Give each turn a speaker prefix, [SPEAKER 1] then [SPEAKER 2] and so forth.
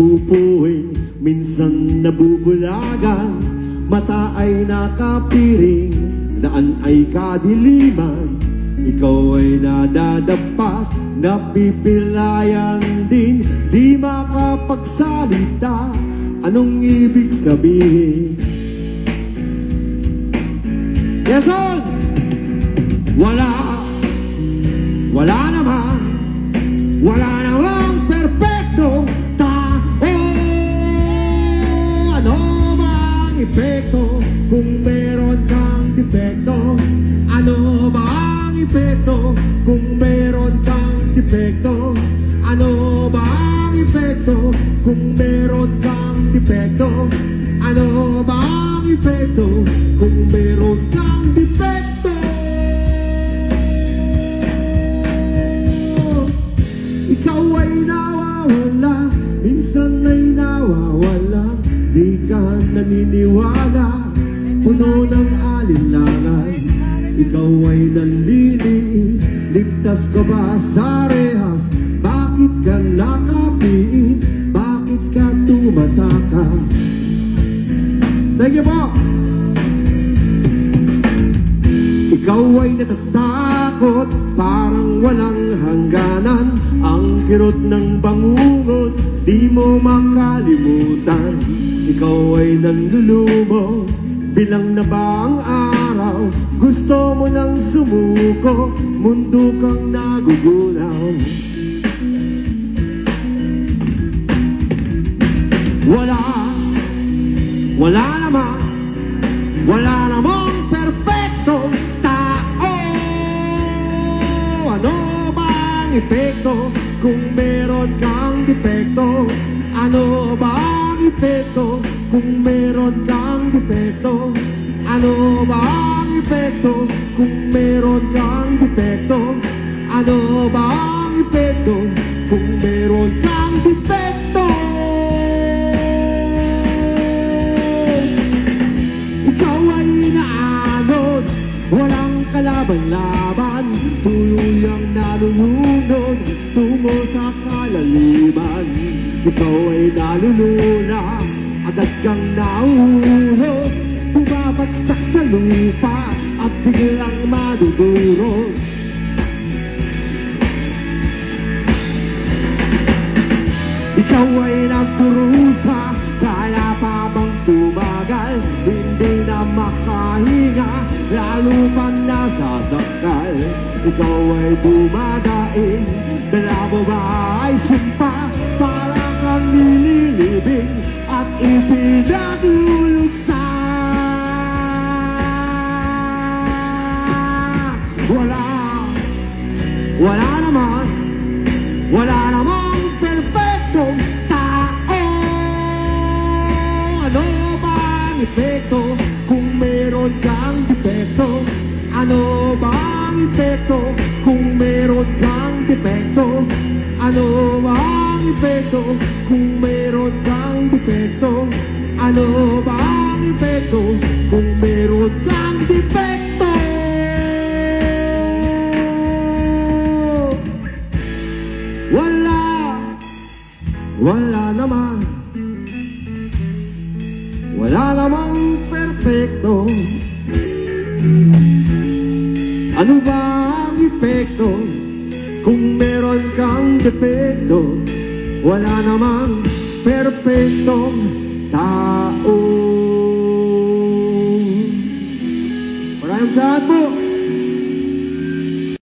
[SPEAKER 1] napupuwing, minsan nabubulagan, mata ay nakapiring, daan ay kadiliman. Ikaw ay nadadapat, napipilayan din, di makapagsalita. Anong ibig sabihin? Quezon! Wala namang perfectong tao. Ano bang epekto kung meron kang defekto? Ano bang epekto kung meron kang defekto? Ano bang epekto kung meron kang defekto? Ano bang epekto kung meron kang defekto? Ikaw ay nawawala, minsan ay nawawala, di ka naniniwala, puno ng alinlangan. Ikaw ay nanliliit, ligtas ka ba sa rehas? Bakit ka nakapiit? Bakit ka tumatakas? Thank you po! Ikaw ay natatakot, parang walang hangganan. Ang kirot ng bangungot, di mo makalimutan. Ikaw ay nanlulumo, bilang na ba ang araw? Gusto mo nang sumuko, mundo kang nagugunaw. Wala namang perfectong tao. Ano bang epekto kung meron kang defekto? Ano bang epekto kung meron kang defekto? Ano bang epekto kung meron kang defekto? Ano bang epekto kung meron kang defekto? Ikaw ay inaanod, walang kalaban-laban, tuluyang nalulunod tungo sa kalaliman. Ikaw ay nalulula, agad kang nauhulog, bumabagsak sa lupa at biglang madudurog. Ikaw ay nagkurusa, kaya pa bang tumagal? Hindi na makahinga, lalo pa nasasakal. Ikaw ay dumadaing, dala mo ba ay sumpa? Parang kang nililibing at ipinagulugsa. Wala namang perfectong tao. Ano bang epekto kung meron kang defekto? Ano bang epekto kung meron kang defekto? Ano bang epekto kung meron kang defekto? Ano bang epekto kung meron kang defekto? Wala namang perfecto. Ano ba ang epekto kung meron kang defekto? Wala namang perfectong tao. Maraming salamat po.